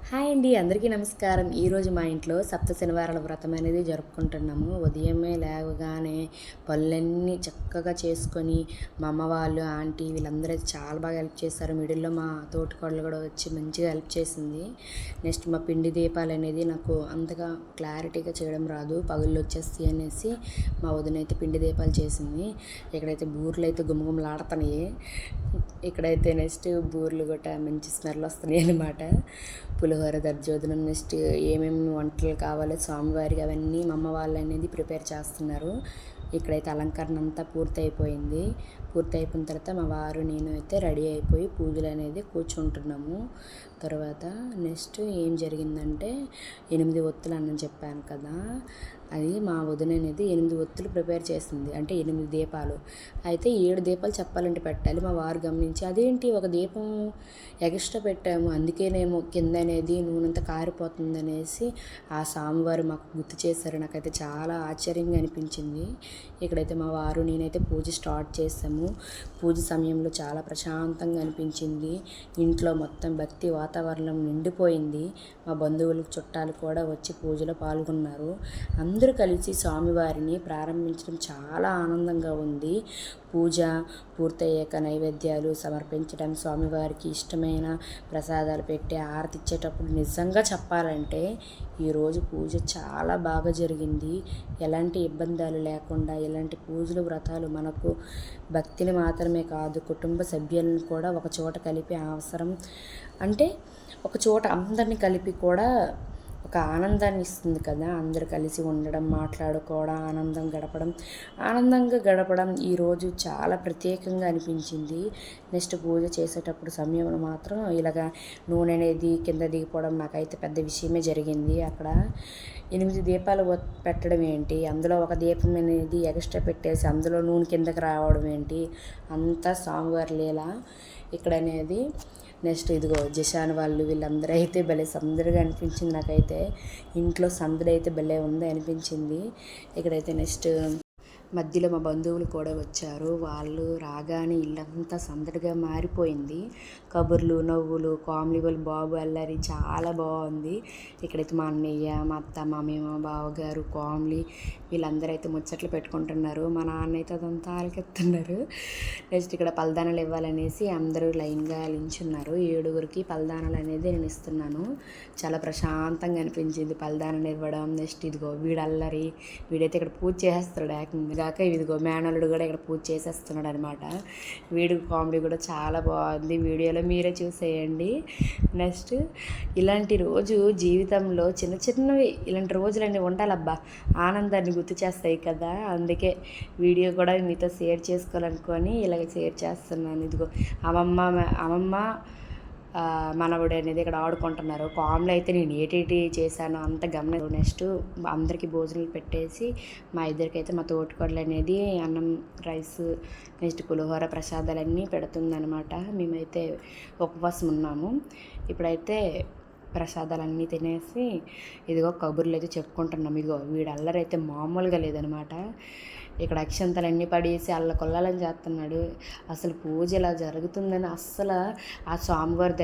Hi అండి, అందరికీ నమస్కారం. ఈరోజు మా ఇంట్లో సప్త శనివారాల వ్రతం అనేది జరుపుకుంటున్నాము. ఉదయమే లేవగానే పనులన్నీ చక్కగా చేసుకొని మా అమ్మ వాళ్ళు, ఆంటీ వీళ్ళందరూ అయితే చాలా బాగా హెల్ప్ చేశారు. మిడిల్లో మా తోటికోడలు కూడా వచ్చి మంచిగా హెల్ప్ చేసింది. నెక్స్ట్ మా పిండి దీపాలు అనేది నాకు అంతగా క్లారిటీగా చేయడం రాదు, పగుళ్ళు వచ్చేస్తాయి అనేసి మా వదిన అయితే పిండి దీపాలు చేసింది. ఇక్కడైతే బూర్లు అయితే గుమగుమలాడుతున్నాయి. ఇక్కడైతే నెక్స్ట్ బూర్లు గట్రా మంచి స్మెల్ వస్తున్నాయి అన్నమాట. పులిహోర దర్జోజనం, నెక్స్ట్ ఏమేమి వంటలు కావాలో స్వామివారికి అవన్నీ మా అమ్మ వాళ్ళు అనేది ప్రిపేర్ చేస్తున్నారు. ఇక్కడైతే అలంకరణ అంతా పూర్తయిపోయింది. పూర్తయిపోయిన తర్వాత మా వారు నేను అయితే రెడీ అయిపోయి పూజలు అనేది కూర్చుంటున్నాము. తర్వాత నెక్స్ట్ ఏం జరిగిందంటే 8 ఒత్తులు అన్నం చెప్పాను కదా, అది మా వదిన అనేది 8 ఒత్తులు ప్రిపేర్ చేసింది. అంటే 8 దీపాలు. అయితే 7 దీపాలు చెప్పాలంటే పెట్టాలి. మా వారు గమనించి అదేంటి ఒక దీపం ఎక్స్ట్రా పెట్టాము, అందుకేనేమో కింద అనేది నూనెంతా కారిపోతుంది అనేసి ఆ స్వామివారు మాకు గుర్తు చేశారు. నాకైతే చాలా ఆశ్చర్యంగా అనిపించింది. ఇక్కడైతే మా వారు నేనైతే పూజ స్టార్ట్ చేసాము. పూజ సమయంలో చాలా ప్రశాంతంగా అనిపించింది. ఇంట్లో మొత్తం భక్తి వాతావరణం నిండిపోయింది. మా బంధువులు చుట్టాలు కూడా వచ్చి పూజలో పాల్గొన్నారు. అందరూ కలిసి స్వామివారిని ప్రారంభించడం చాలా ఆనందంగా ఉంది. పూజ పూర్తయ్యాక నైవేద్యాలు సమర్పించడం, స్వామివారికి ఇష్టమైన ప్రసాదాలు పెట్టి హారతి ఇచ్చేటప్పుడు నిజంగా చెప్పాలంటే ఈరోజు పూజ చాలా బాగా జరిగింది. ఎలాంటి ఇబ్బందులు లేకుండా ఇలాంటి పూజలు వ్రతాలు మనకు భక్తిని మాత్రమే కాదు, కుటుంబ సభ్యులను కూడా ఒక చోట కలిపి అవసరం, అంటే ఒక చోట అందరినీ కలిపి కూడా ఒక ఆనందాన్ని ఇస్తుంది కదా. అందరూ కలిసి ఉండడం, మాట్లాడుకోవడం, ఆనందంగా గడపడం ఈరోజు చాలా ప్రత్యేకంగా అనిపించింది. నెక్స్ట్ పూజ చేసేటప్పుడు సమయంలో మాత్రం ఇలాగ నూనె అనేది కింద దిగిపోవడం నాకైతే పెద్ద విషయమే జరిగింది. అక్కడ 8 దీపాలు పెట్టడం ఏంటి, అందులో ఒక దీపం అనేది ఎక్స్ట్రా పెట్టేసి అందులో నూనె కిందకి రావడం ఏంటి, అంతా స్వామివారి లీల ఇక్కడ అనేది. నెక్స్ట్ ఇదిగో జిషాన్ వాళ్ళు వీళ్ళందరూ అయితే భలే సందడిగా అనిపించింది. నాకైతే ఇంట్లో సందడి అయితే భలే ఉంది అనిపించింది. ఇక్కడైతే నెక్స్ట్ మధ్యలో మా బంధువులు కూడా వచ్చారు. వాళ్ళు రాగానే ఇల్లంతా సందడిగా మారిపోయింది. కబుర్లు, నవ్వులు, కామెడీలు, బాబు అల్లరి చాలా బాగుంది. ఇక్కడైతే మా అన్నయ్య, మా అత్త, మామయ్య, మా బావగారు, కామెడీ వీళ్ళందరూ అయితే ముచ్చట్లు పెట్టుకుంటున్నారు. మా నాన్న అయితే అదంతా ఆలకెత్తున్నారు. నెక్స్ట్ ఇక్కడ పలదానాలు ఇవ్వాలనేసి అందరూ లైన్గా నిల్చున్నారు. 7గురికి పలదానాలు అనేది నేను ఇస్తున్నాను. చాలా ప్రశాంతంగా అనిపించింది పలదానాలు ఇవ్వడం. నెక్స్ట్ ఇదిగో వీడల్లరి, వీడైతే ఇక్కడ పూజ చేసేస్తాడు ఏకంగా. ఇదిగో మేనల్లుడు కూడా ఇక్కడ పూజ చేసేస్తున్నాడు అనమాట. వీడు కామెడీ కూడా చాలా బాగుంది. వీడియోలో మీరే చూసేయండి. నెక్స్ట్ ఇలాంటి రోజు జీవితంలో చిన్నవి ఇలాంటి రోజులన్నీ ఉండాలబ్బా, ఆనందాన్ని గుర్తు చేస్తాయి కదా. అందుకే వీడియో కూడా మీతో షేర్ చేసుకోవాలనుకొని ఇలాగ షేర్ చేస్తున్నాను. ఇదిగో అమ్మమ్మ మనవడు అనేది ఇక్కడ ఆడుకుంటున్నారు. కామ్లో అయితే నేను ఏటేటి చేశానో అంత గమనం. నెక్స్ట్ అందరికీ భోజనాలు పెట్టేసి మా ఇద్దరికైతే మా తోటికోడలు అనేది అన్నం, రైస్, నెక్స్ట్ పులిహోర ప్రసాదాలన్నీ పెడుతుందనమాట. మేమైతే ఉపవాసం ఉన్నాము. ఇప్పుడైతే ప్రసాదాలన్నీ తినేసి ఇదిగో కబుర్లు అయితే చెప్పుకుంటున్నాం. ఇదిగో వీడు అల్లరైతే మామూలుగా లేదనమాట. ఇక్కడ అక్షంతలన్నీ పడేసి అల్లకొల్లాలని చేస్తున్నాడు. అసలు పూజ ఇలా జరుగుతుందని అస్సలు ఆ స్వామివారి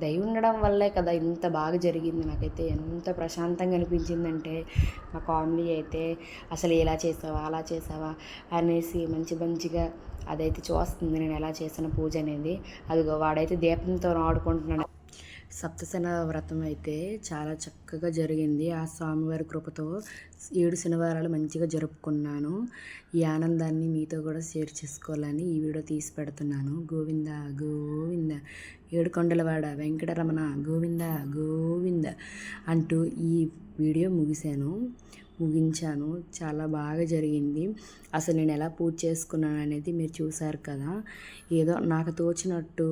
దయ ఉండడం వల్లే కదా ఇంత బాగా జరిగింది. నాకైతే ఎంత ప్రశాంతంగా అనిపించిందంటే మా కామెడీ అయితే అసలు ఇలా చేసావా అలా చేసావా అనేసి మంచిగా అదైతే చూస్తుంది నేను ఎలా చేసిన పూజ అనేది. అదిగో వాడైతే దీపంతో ఆడుకుంటున్నాడు. సప్తశన వ్రతం అయితే చాలా చక్కగా జరిగింది. ఆ స్వామివారి కృపతో 7 శనివారాలు మంచిగా జరుపుకున్నాను. ఈ ఆనందాన్ని మీతో కూడా షేర్ చేసుకోవాలని ఈ వీడియో తీసి పెడుతున్నాను. గోవింద గోవింద ఏడుకొండలవాడ వెంకటరమణ గోవింద గోవింద అంటూ ఈ వీడియో ముగించాను. చాలా బాగా జరిగింది. అసలు నేను ఎలా పూజ చేసుకున్నాను అనేది మీరు చూశారు కదా. ఏదో నాకు తోచినట్టు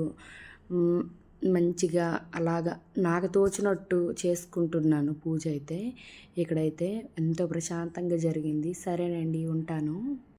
మంచిగా అలాగా నాకు తోచినట్టు చేసుకుంటున్నాను పూజ అయితే. ఇక్కడైతే ఎంతో ప్రశాంతంగా జరిగింది. సరేనండి, ఉంటాను.